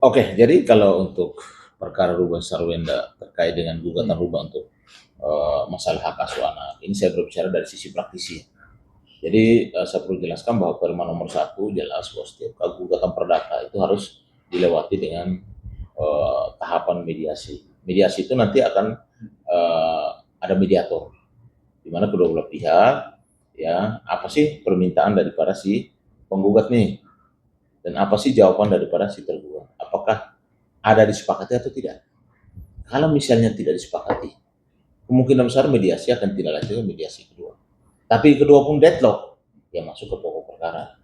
Oke, jadi kalau untuk perkara Ruben Sarwenda terkait dengan gugatan rubah untuk masalah hak asuh anak, ini saya berbicara dari sisi praktisi. Jadi saya perlu jelaskan bahwa Perma nomor 1 jelas bahwa setiap gugatan perdata itu harus dilewati dengan tahapan mediasi. Mediasi itu nanti akan ada mediator, di mana kedua belah pihak ya apa sih permintaan daripada si penggugat nih dan apa sih jawaban daripada si tergugat. Apakah ada disepakati atau tidak? Kalau misalnya tidak disepakati, kemungkinan besar mediasi akan tidak lanjut ke mediasi kedua. Tapi kedua pun deadlock, ya masuk ke pokok perkara.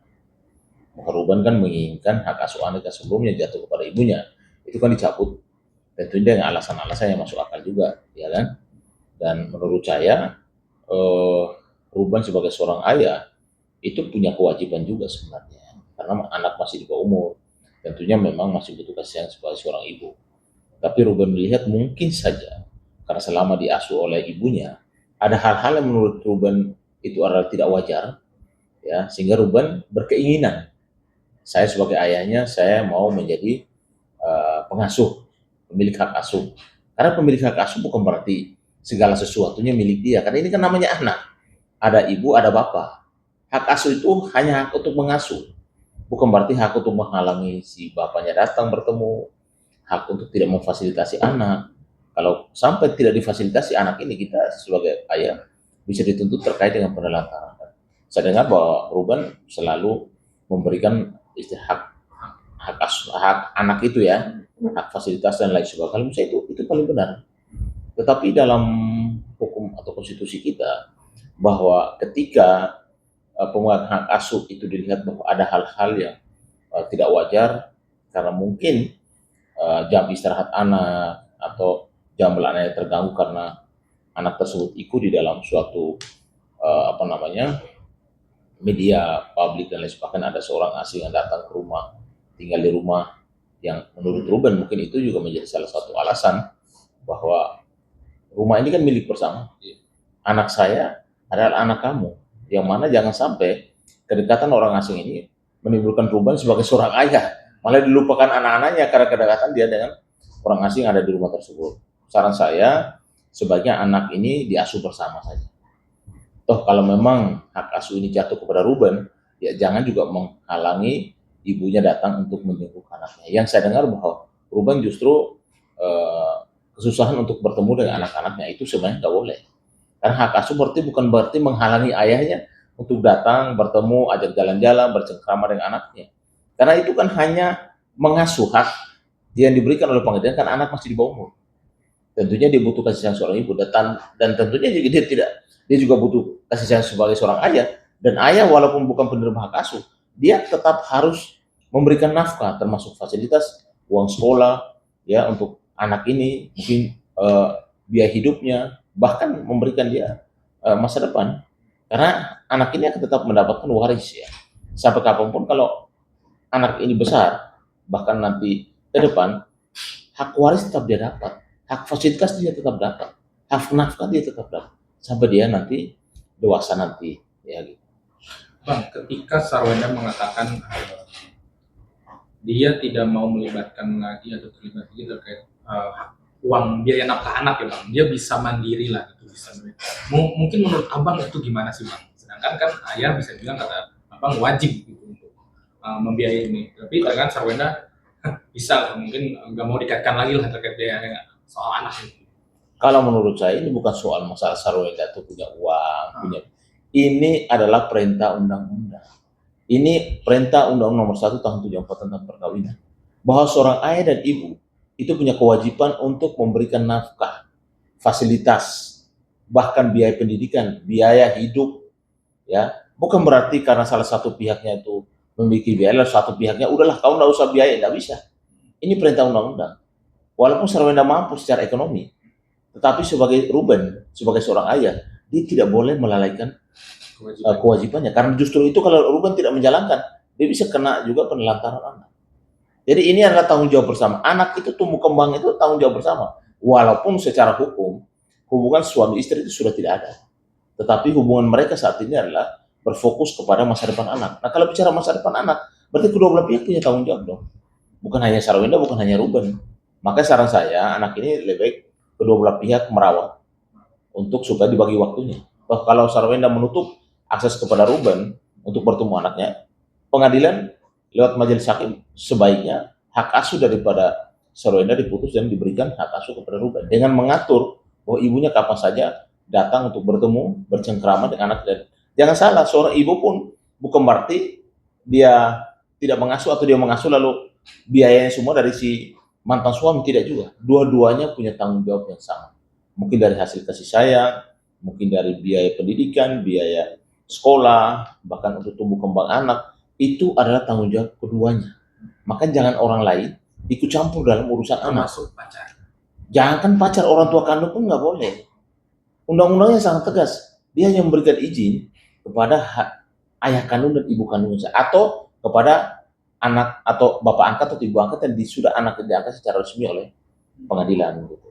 Ruban kan menginginkan hak asuh anak yang sebelumnya jatuh kepada ibunya, itu kan dicabut. Tentunya dengan alasan-alasan yang masuk akal juga, ya kan? Dan menurut saya, Ruban sebagai seorang ayah itu punya kewajiban juga sebenarnya, karena anak masih di bawah umur. Tentunya memang masih butuh kasih sayang sebagai seorang ibu. Tapi Ruben melihat mungkin saja karena selama diasuh oleh ibunya, ada hal-hal yang menurut Ruben itu adalah tidak wajar, ya sehingga Ruben berkeinginan, saya sebagai ayahnya saya mau menjadi pengasuh, pemilik hak asuh. Karena pemilik hak asuh bukan berarti segala sesuatunya milik dia, karena ini kan namanya anak. Ada ibu, ada bapak. Hak asuh itu hanya hak untuk mengasuh, bukan berarti hak untuk menghalangi si bapaknya datang bertemu, hak untuk tidak memfasilitasi anak. Kalau sampai tidak difasilitasi anak ini, kita sebagai ayah bisa dituntut terkait dengan penelantaran. Saya dengar bahwa Ruben selalu memberikan hak hak anak itu ya, hak fasilitas dan lain sebagainya. Kalau misalnya itu paling benar. Tetapi dalam hukum atau konstitusi kita bahwa ketika pemegang hak asuh itu dilihat bahwa ada hal-hal yang tidak wajar karena mungkin jam istirahat anak atau jam anaknya terganggu karena anak tersebut ikut di dalam suatu apa namanya media publik dan lain sebagainya, ada seorang asing yang datang ke rumah, tinggal di rumah, yang menurut Ruben mungkin itu juga menjadi salah satu alasan bahwa rumah ini kan milik bersama. Anak saya adalah anak kamu, yang mana jangan sampai kedekatan orang asing ini menimbulkan Ruben sebagai seorang ayah, malah dilupakan anak-anaknya karena kedekatan dia dengan orang asing yang ada di rumah tersebut. Saran saya, sebaiknya anak ini diasuh bersama saja. Toh kalau memang hak asuh ini jatuh kepada Ruben, ya jangan juga menghalangi ibunya datang untuk menjenguk anaknya. Yang saya dengar bahwa Ruben justru kesusahan untuk bertemu dengan anak-anaknya, itu sebenarnya nggak boleh. Karena hak asuh bukan berarti menghalangi ayahnya untuk datang, bertemu, ajak jalan-jalan, bercengkrama dengan anaknya. Karena itu kan hanya mengasuh hak yang diberikan oleh pengadilan, kan anak masih di bawah umur. Tentunya dia butuh kasih sayang seorang ibu, dan tentunya juga dia juga butuh kasih sayang sebagai seorang ayah. Dan ayah walaupun bukan penerima hak asuh, dia tetap harus memberikan nafkah termasuk fasilitas uang sekolah ya untuk anak ini, mungkin biaya hidupnya, bahkan memberikan dia masa depan, karena anak ini akan tetap mendapatkan waris ya sampai kapanpun. Kalau anak ini besar, bahkan nanti ke depan, hak waris tetap dia dapat, hak fasilitas dia tetap dapat, hak nafkah dia tetap dapat sampai dia nanti dewasa nanti ya gitu. Bang, ketika Sarwenda mengatakan dia tidak mau melibatkan lagi atau terlibat lagi terkait uang biaya nafkah anak ya bang, dia bisa mandiri lah gitu, bisa mungkin menurut abang itu gimana sih bang? Sedangkan kan ayah bisa bilang kata abang wajib gitu untuk membiayai ini, tapi dengan Sarwenda bisa mungkin nggak mau dikaitkan lagi lah terkait biaya soal anak itu. Kalau menurut saya ini bukan soal masalah Sarwenda itu punya uang, punya. Ini adalah perintah undang-undang. Ini perintah Undang-Undang Nomor 1 Tahun 74 tentang perkawinan. Bahwa seorang ayah dan ibu itu punya kewajiban untuk memberikan nafkah, fasilitas, bahkan biaya pendidikan, biaya hidup, ya. Bukan berarti karena salah satu pihaknya itu memiliki biaya, lalu satu pihaknya udahlah kau nggak usah biaya, nggak bisa. Ini perintah undang-undang. Walaupun Sarwenda mampu secara ekonomi, tetapi sebagai Ruben, sebagai seorang ayah, dia tidak boleh melalaikan kewajibannya. Karena justru itu kalau Ruben tidak menjalankan, dia bisa kena juga penelantaran anak. Jadi ini adalah tanggung jawab bersama. Anak itu tumbuh kembang itu tanggung jawab bersama. Walaupun secara hukum, hubungan suami istri itu sudah tidak ada. Tetapi hubungan mereka saat ini adalah berfokus kepada masa depan anak. Nah kalau bicara masa depan anak, berarti kedua belah pihak punya tanggung jawab dong. bukan hanya Sarwenda, bukan hanya Ruben. Maka saran saya, anak ini lebih baik kedua belah pihak merawat untuk supaya dibagi waktunya. Toh kalau Sarwenda menutup akses kepada Ruben untuk bertemu anaknya, pengadilan lewat majelis hakim sebaiknya hak asuh daripada Sarwenda diputus dan diberikan hak asuh kepada Ruben dengan mengatur bahwa ibunya kapan saja datang untuk bertemu, bercengkrama dengan anak. Dan jangan salah, seorang ibu pun bukan berarti dia tidak mengasuh atau dia mengasuh lalu biayanya semua dari si mantan suami, tidak juga. Dua-duanya punya tanggung jawab yang sama. Mungkin dari hasil kasih sayang, mungkin dari biaya pendidikan, biaya sekolah, bahkan untuk tumbuh kembang anak, itu adalah tanggung jawab keduanya. Maka jangan orang lain ikut campur dalam urusan anak. Termasuk pacar. Jangan kan pacar, orang tua kandung pun nggak boleh. Undang-undangnya sangat tegas. Dia yang memberikan izin kepada ayah kandung dan ibu kandungnya, atau kepada anak atau bapak angkat atau ibu angkat yang sudah anak diangkat secara resmi oleh pengadilan gitu.